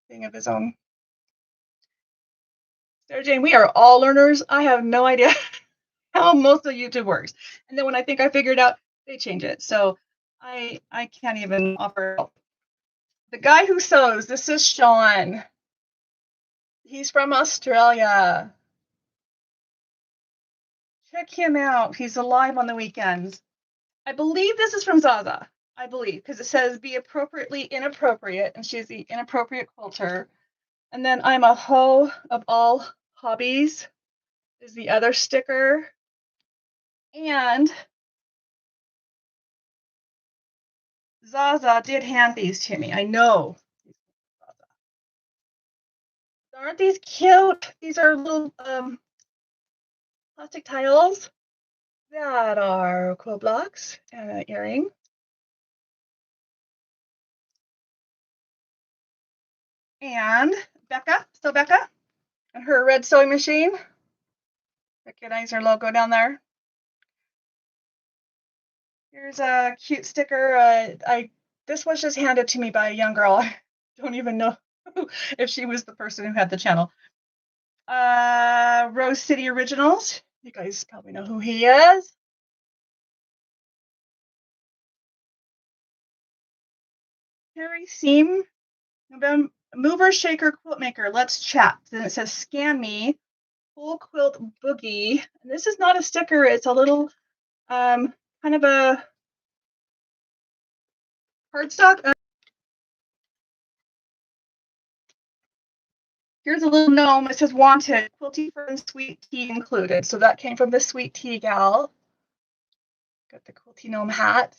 thing of his own. Sarah Jane, we are all learners. I have no idea how most of YouTube works. And then when I think I figured out, they change it. So I can't even offer help. The guy who sews, this is Sean. He's from Australia. Check him out. He's alive on the weekends. I believe this is from Zaza. I believe, because it says be appropriately inappropriate, and she's the inappropriate quilter. And then I'm a hoe of all hobbies is the other sticker. And Zaza did hand these to me. I know. Aren't these cute? These are little plastic tiles that are quilt blocks and an earring. And Becca, Becca, and her red sewing machine. Recognize her logo down there. Here's a cute sticker. This was just handed to me by a young girl. I don't even know if she was the person who had the channel. Rose City Originals. You guys probably know who he is. Harry Seam. Mover, shaker, quilt maker. Let's chat. Then it says scan me. Full quilt boogie. And this is not a sticker. It's a little kind of a cardstock. Here's a little gnome. It says wanted, quilty fern, sweet tea included. So that came from the sweet tea gal. Got the quilty gnome hat.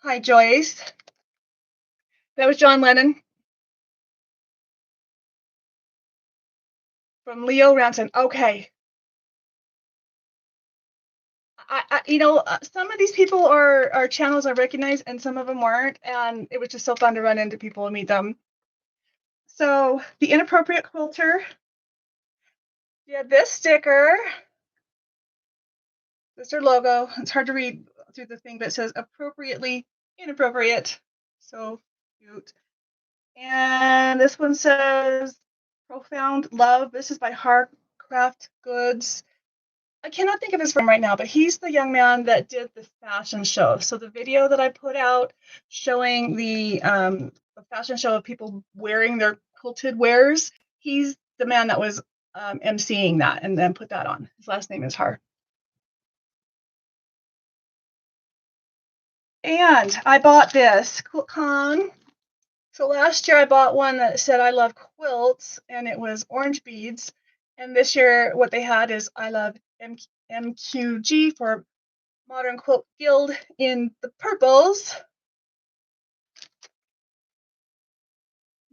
Hi, Joyce. That was John Lennon. From Leo Ranson. Okay. Some of these people are channels I recognize and some of them weren't. And it was just so fun to run into people and meet them. So the inappropriate quilter. Yeah, this sticker. That's their logo. It's hard to read through the thing, but it says appropriately inappropriate. So cute. And this one says profound love. This is by Harcraft Goods. I cannot think of his firm right now, but he's the young man that did the fashion show. So the video that I put out showing the fashion show of people wearing their quilted wares, he's the man that was emceeing that and then put that on. His last name is Har. And I bought this QuiltCon. So last year I bought one that said I love quilts and it was orange beads. And this year what they had is I love MQG for Modern Quilt Guild in the purples.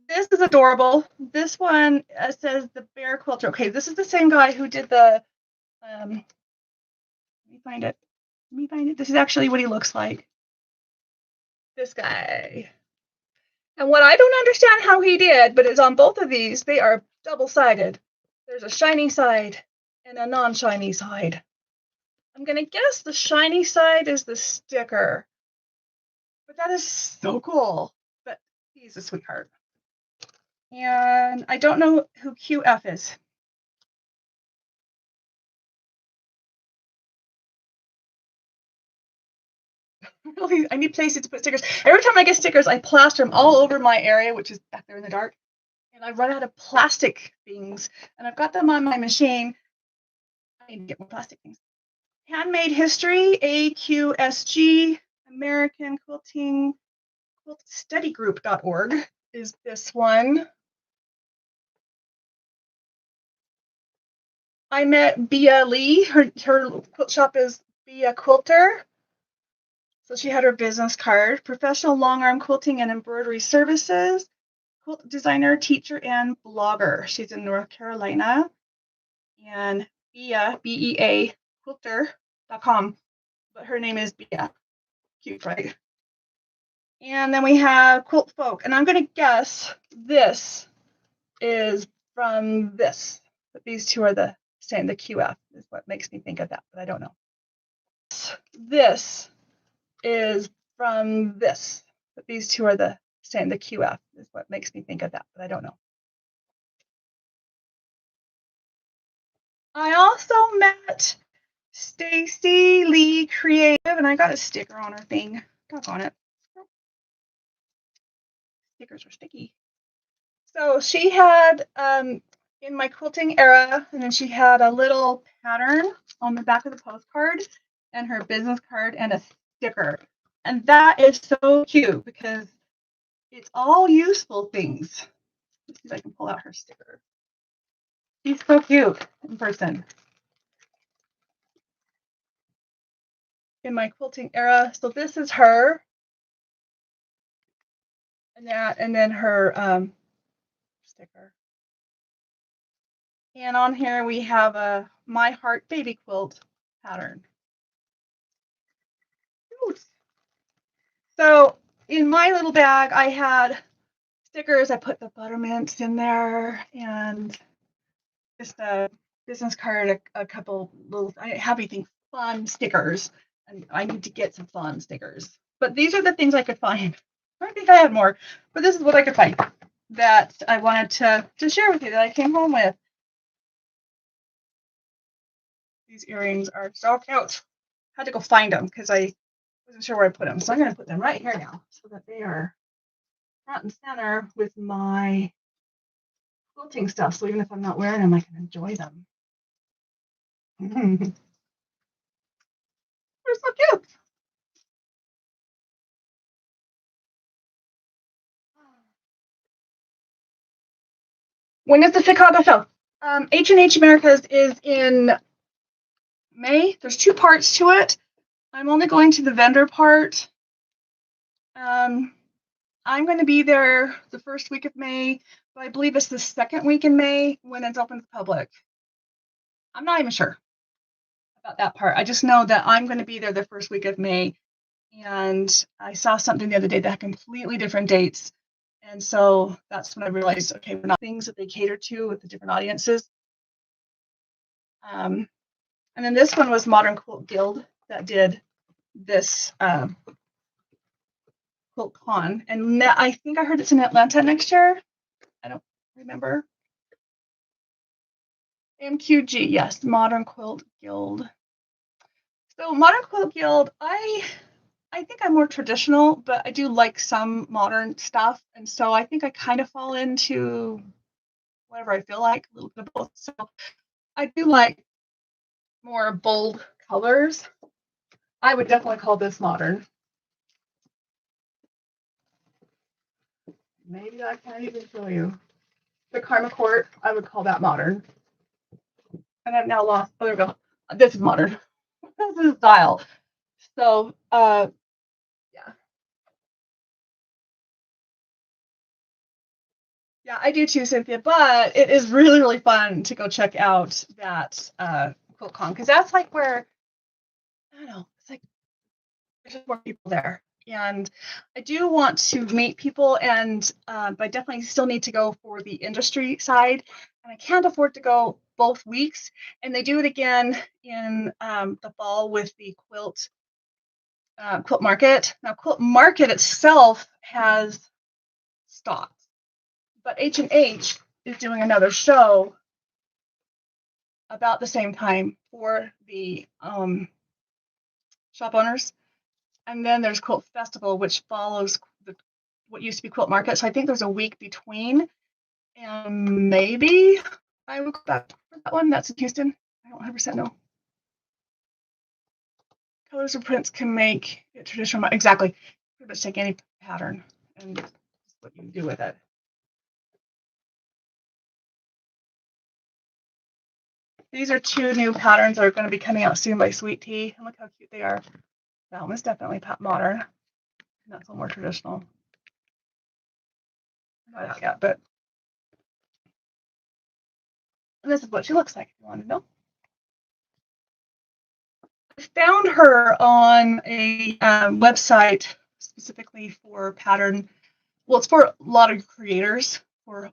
This is adorable. This one says the Bear Quilter. Okay, this is the same guy who did the, let me find it. This is actually what he looks like. This guy. And what I don't understand how he did, but it's on both of these, they are double-sided. There's a shiny side and a non-shiny side. I'm going to guess the shiny side is the sticker. But that is so cool. But he's a sweetheart. And I don't know who QF is. Really, I need places to put stickers. Every time I get stickers, I plaster them all over my area, which is back there in the dark. And I run out of plastic things. And I've got them on my machine. I need to get more plastic things. Handmade History, AQSG, American Quilting, QuiltStudyGroup.org is this one. I met Bia Lee. Her quilt shop is Bia Quilter. So she had her business card. Professional long arm quilting and embroidery services. Quilt designer, teacher, and blogger. She's in North Carolina. And Bea, BEA, quilter.com. but her name is Bia. Cute, right? And then we have Quilt Folk, and I'm going to guess this is from this. But these two are the same. The QF is what makes me think of that, but I don't know. This is from this, but these two are the same. The QF is what makes me think of that, but I don't know. I also met Stacy Lee Creative, and I got a sticker on her thing. Doggone it. Stickers are sticky. So she had in my quilting era, and then she had a little pattern on the back of the postcard and her business card and a sticker. And that is so cute because it's all useful things. Let's see if I can pull out her sticker. She's so cute in person. In my quilting era, so this is her, and that, and then her sticker. And on here we have a My Heart baby quilt pattern. Cute. So in my little bag, I had stickers. I put the buttermints in there and just a business card, a couple little, I didn't have anything fun stickers, and I need to get some fun stickers. But these are the things I could find. I don't think I had more, but this is what I could find that I wanted to share with you that I came home with. These earrings are so cute. I had to go find them because I wasn't sure where I put them. So I'm going to put them right here now so that they are front and center with my quilting stuff. So even if I'm not wearing them, I can enjoy them. They're so cute. When is the Chicago show? H&H Americas is in May. There's 2 parts to it. I'm only going to the vendor part. I'm going to be there the first week of May, but I believe it's the second week in May when it's open to the public. I'm not even sure about that part. I just know that I'm going to be there the first week of May, and I saw something the other day that had completely different dates. And so that's when I realized, okay, we're not things that they cater to with the different audiences. And then this one was Modern Quilt Guild that did this Quilt Con. And I think I heard it's in Atlanta next year. I don't remember. MQG, yes, Modern Quilt Guild. So Modern Quilt Guild, I think I'm more traditional, but I do like some modern stuff. And so I think I kind of fall into whatever I feel like, a little bit of both. So I do like more bold colors. I would definitely call this modern. Maybe I can't even show you. The Karma Court, I would call that modern. And I've now lost, oh, there we go. This is modern. This is style. So, yeah. Yeah, I do too, Cynthia, but it is really, really fun to go check out that QuiltCon, because that's like where, I don't know, it's like there's just more people there. And I do want to meet people, and but I definitely still need to go for the industry side, and I can't afford to go both weeks. And they do it again in the fall with the quilt market. Now, quilt market itself has stopped, but H&H is doing another show about the same time for the shop owners. And then there's Quilt Festival, which follows what used to be Quilt Market. So I think there's a week between. And maybe I will go back for that one. That's in Houston. I don't 100% know. Colors and prints can make it traditional. Exactly. Pretty much take any pattern and what you can do with it. These are 2 new patterns that are going to be coming out soon by Sweet Tea. And look how cute they are. That one is definitely modern. And that's a little more traditional. Not out yet, but and this is what she looks like if you want to know. Found her on a website specifically for pattern. Well, it's for a lot of creators. For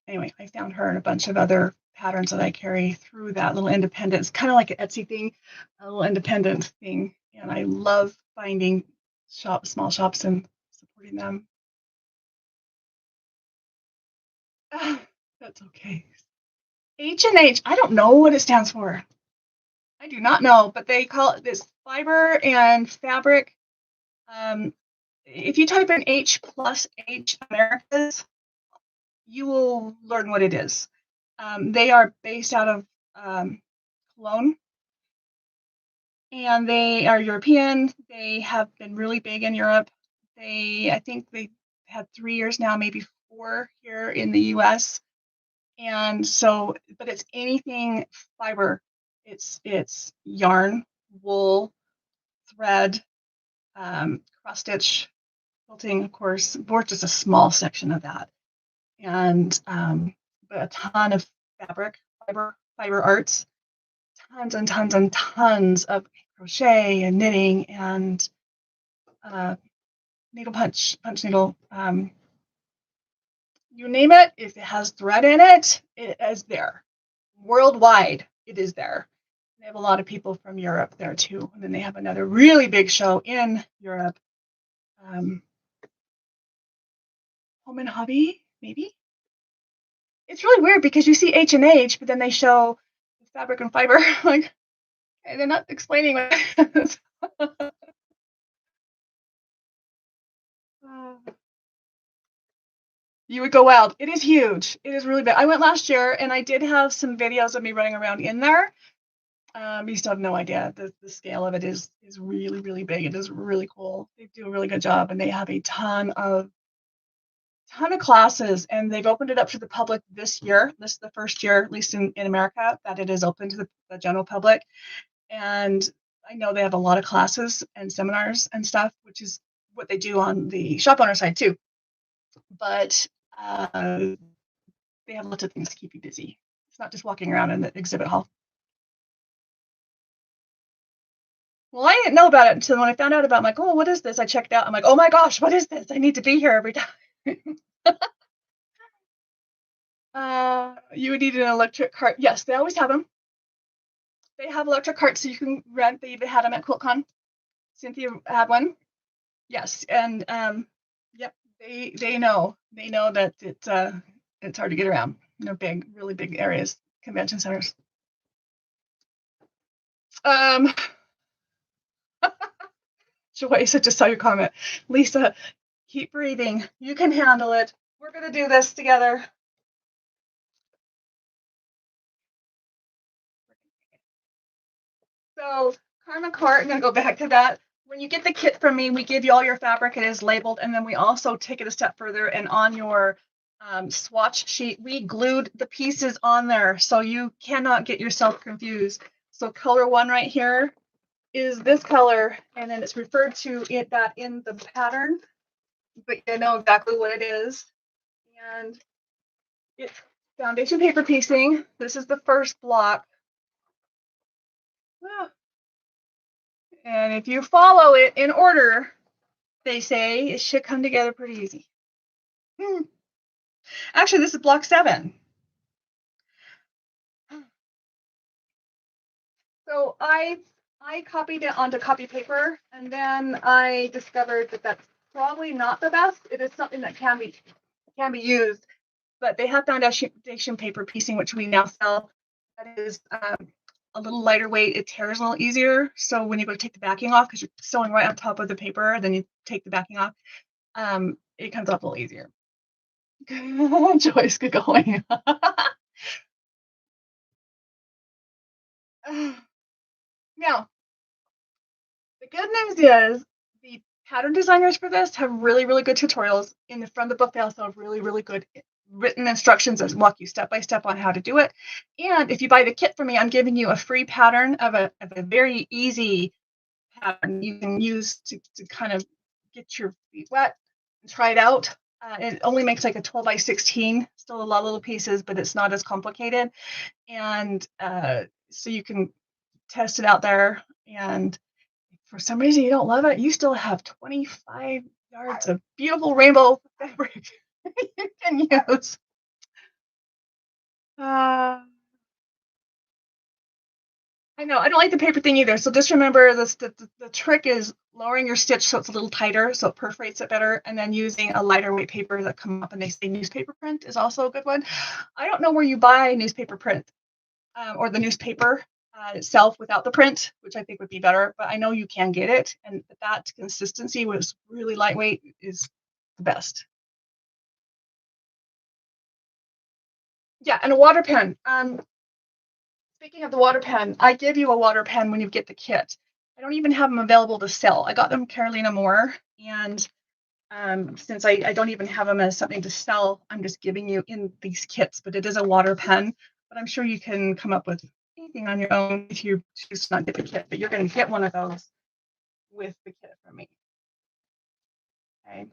anyway, I found her and a bunch of other patterns that I carry through that little independent. It's kind of like an Etsy thing, a little independent thing, and I love finding small shops, and supporting them. That's okay. H&H. I don't know what it stands for. I do not know, but they call it this fiber and fabric. Um, if you type in H plus H Americas, you will learn what it is. They are based out of Cologne, and they are European. They have been really big in Europe. I think they had 3 years now, maybe 4 here in the US. And so, but it's anything fiber. It's yarn, wool, thread, cross stitch, quilting, of course. Board's just a small section of that, and but a ton of fiber arts, tons and tons and tons of crochet and knitting and uh, needle punch needle. You name it, if it has thread in it, it is there. Worldwide, it is there. They have a lot of people from Europe there too, and then they have another really big show in Europe. Home and Hobby, maybe. It's really weird because you see H&H, but then they show fabric and fiber. Like, okay, they're not explaining what it is. You would go wild. It is huge. It is really big. I went last year, and I did have some videos of me running around in there. You still have no idea. The scale of it is really, really big. It is really cool. They do a really good job, and they have a ton of classes, and they've opened it up to the public this year. This is the first year, at least in America, that it is open to the general public. And I know they have a lot of classes and seminars and stuff, which is what they do on the shop owner side too. But they have lots of things to keep you busy. It's not just walking around in the exhibit hall. Well, I didn't know about it until when I found out about it. I'm like, oh, what is this? I checked out. I'm like, oh my gosh, what is this? I need to be here every time. You would need an electric cart. Yes, they always have them. They have electric carts so you can rent. They even had them at QuiltCon. Cynthia had one. Yes, and yep, they know that it's hard to get around. Big, really big areas, convention centers. Joyce, I just saw your comment. Lisa, keep breathing. You can handle it. We're gonna do this together. So Karma Cart, I'm gonna go back to that. When you get the kit from me, we give you all your fabric. It is labeled, and then we also take it a step further. And on your swatch sheet, we glued the pieces on there, so you cannot get yourself confused. So color 1 right here is this color, and then it's referred to that in the pattern, but you know exactly what it is. And it's foundation paper piecing. This is the first block. And if you follow it in order, they say it should come together pretty easy. Actually, this is block 7. So I copied it onto copy paper, and then I discovered that that's probably not the best. It is something that can be used, but they have foundation paper piecing, which we now sell. That is a little lighter weight. It tears a little easier. So when you go to take the backing off, because you're sewing right on top of the paper, then you take the backing off, it comes off a little easier. Joyce, get going. Now, the good news is the pattern designers for this have really, really good tutorials. In the front of the book, they also have really, really good written instructions that walk you step by step on how to do it. And if you buy the kit from me, I'm giving you a free pattern of a very easy pattern you can use to kind of get your feet wet and try it out. It only makes like a 12 by 16, still a lot of little pieces, but it's not as complicated. And so you can test it out there. And for some reason you don't love it, you still have 25 yards of beautiful rainbow fabric you can use. Uh, I know, I don't like the paper thing either. So just remember this, the trick is lowering your stitch so it's a little tighter, so it perforates it better, and then using a lighter weight paper that come up and they say newspaper print is also a good one. I don't know where you buy newspaper print or the newspaper itself without the print, which I think would be better, but I know you can get it, and that consistency was really lightweight is the best. Yeah, and a water pen. Speaking of the water pen, I give you a water pen when you get the kit. I don't even have them available to sell. I got them Carolina Moore, and since I don't even have them as something to sell, I'm just giving you in these kits. But it is a water pen. But I'm sure you can come up with anything on your own if you choose to not get the kit. But you're going to get one of those with the kit from me. Okay.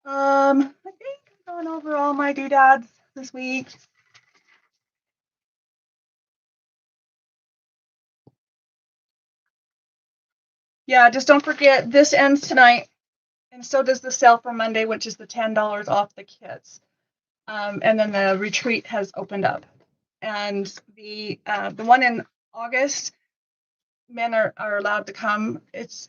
I think I'm going over all my doodads this week. Yeah, just don't forget this ends tonight, and so does the sale for Monday, which is the $10 off the kits. And then the retreat has opened up, and the one in August, men are allowed to come. It's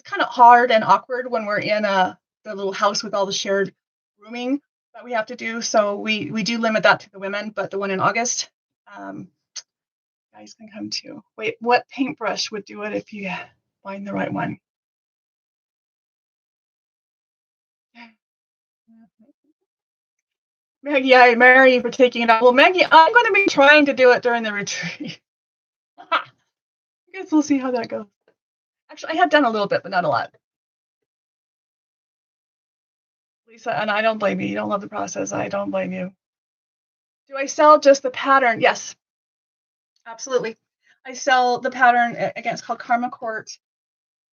kind of hard and awkward when we're in the little house with all the shared rooming that we have to do. So we do limit that to the women, but the one in August, guys can come too. Wait, what paintbrush would do it if you find the right one? Maggie, I admire you for taking it out. Well, Maggie, I'm going to be trying to do it during the retreat. I guess we'll see how that goes. Actually, I have done a little bit, but not a lot. Lisa, and I don't blame you. You don't love the process. I don't blame you. Do I sell just the pattern? Yes, absolutely. I sell the pattern. Again, it's called Karma Court.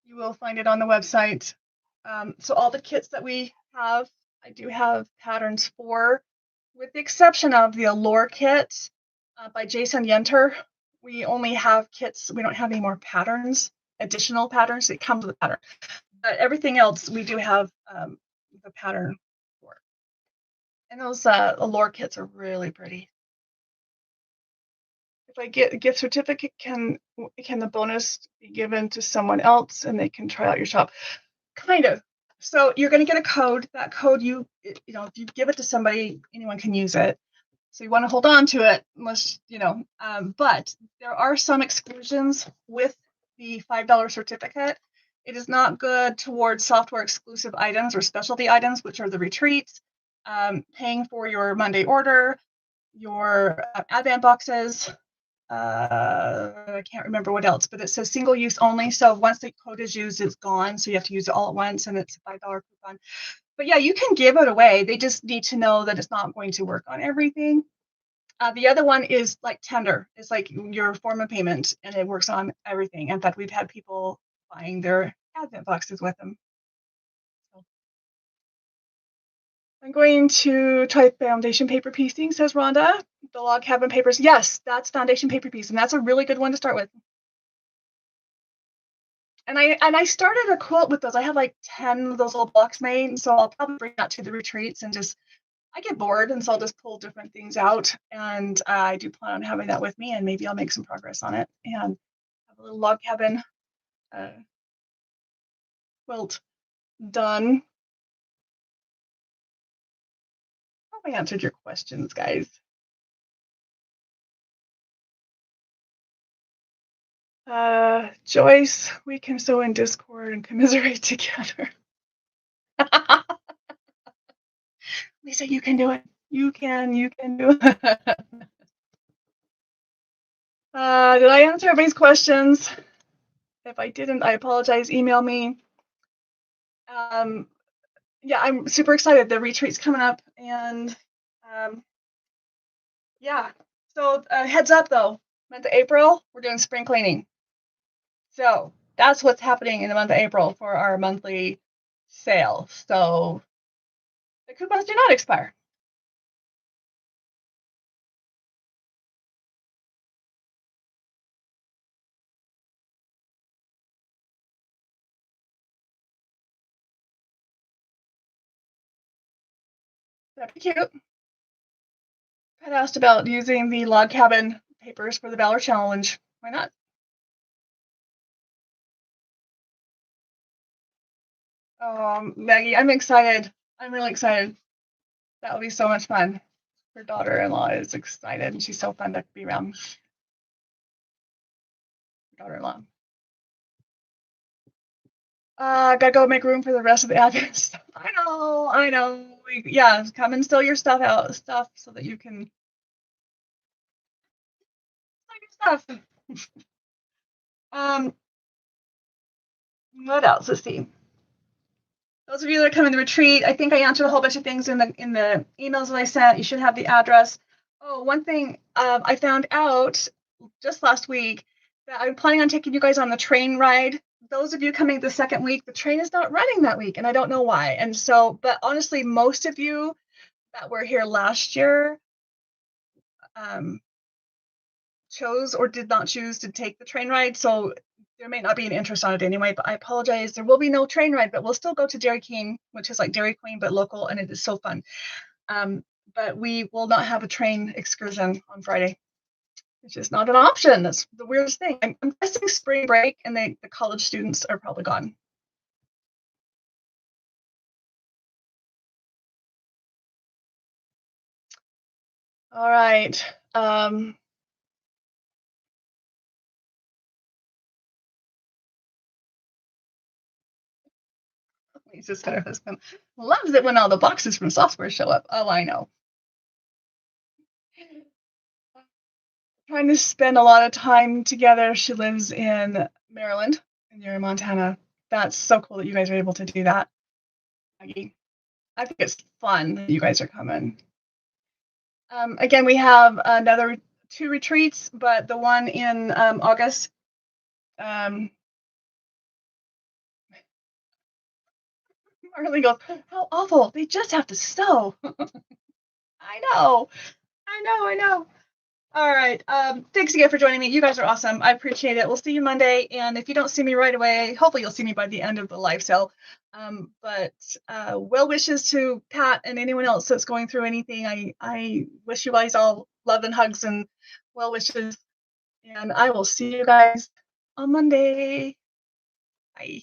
You will find it on the website. So all the kits that we have, I do have patterns for, with the exception of the Allure kit by Jason Yenter. We only have kits. We don't have any more patterns, additional patterns that come with the pattern. But everything else, we do have the pattern for. And those Allure kits are really pretty. If I get a gift certificate, can the bonus be given to someone else and they can try out your shop? Kind of. So you're going to get a code. That code, if you give it to somebody, anyone can use it. So you want to hold on to it, unless but there are some exclusions with the $5 certificate. It is not good towards software exclusive items or specialty items, which are the retreats, paying for your Monday order, your advent boxes. I can't remember what else, but it says single use only. So once the code is used, it's gone. So you have to use it all at once, and it's a $5 coupon. But yeah, you can give it away. They just need to know that it's not going to work on everything. The other one is like tender. It's like your form of payment, and it works on everything. In fact, we've had people buying their advent boxes with them. So I'm going to try foundation paper piecing, says Rhonda. The log cabin papers. Yes, that's foundation paper piece, and that's a really good one to start with. And I started a quilt with those. I have like 10 of those little blocks made, so I'll probably bring that to the retreats and just I get bored, and so I'll just pull different things out. And I do plan on having that with me, and maybe I'll make some progress on it and have a little log cabin quilt done. I hope I answered your questions, guys. Joyce, we can sew in Discord and commiserate together. Lisa, you can do it. You can do it. Did I answer everybody's questions? If I didn't, I apologize. Email me. Yeah, I'm super excited. The retreat's coming up, and yeah. So heads up though, month of April, we're doing spring cleaning. So that's what's happening in the month of April for our monthly sale. So the coupons do not expire. That'd be cute. Pat asked about using the log cabin papers for the Valor Challenge. Why not? Maggie, I'm excited. I'm really excited. That will be so much fun. Her daughter-in-law is excited, and she's so fun to be around. Daughter-in-law. Gotta go make room for the rest of the advent stuff. I know, I know. Yeah, come and steal your stuff so that you can steal your stuff. Um, what else? Let's see. Those of you that are coming to the retreat, I think I answered a whole bunch of things in the emails that I sent. You should have the address. Oh, one thing I found out just last week that I'm planning on taking you guys on the train ride. Those of you coming the second week, the train is not running that week, and I don't know why. And so, but honestly, most of you that were here last year um, chose or did not choose to take the train ride. So there may not be an interest on it anyway, but I apologize. There will be no train ride, but we'll still go to Dairy King, which is like Dairy Queen, but local, and it is so fun. But we will not have a train excursion on Friday. It's just not an option. That's the weirdest thing. I'm guessing spring break and the college students are probably gone. All right. Lisa said her husband loves it when all the boxes from software show up. Oh, I know. Trying to spend a lot of time together. She lives in Maryland and you're in Montana. That's so cool that you guys are able to do that, Maggie. I think it's fun that you guys are coming. Again, we have another 2 retreats, but the one in August. Marley goes, how awful. They just have to sew. I know. I know. All right. Thanks again for joining me. You guys are awesome. I appreciate it. We'll see you Monday. And if you don't see me right away, hopefully you'll see me by the end of the live sale. But well wishes to Pat and anyone else that's going through anything. I wish you guys all love and hugs and well wishes. And I will see you guys on Monday. Bye.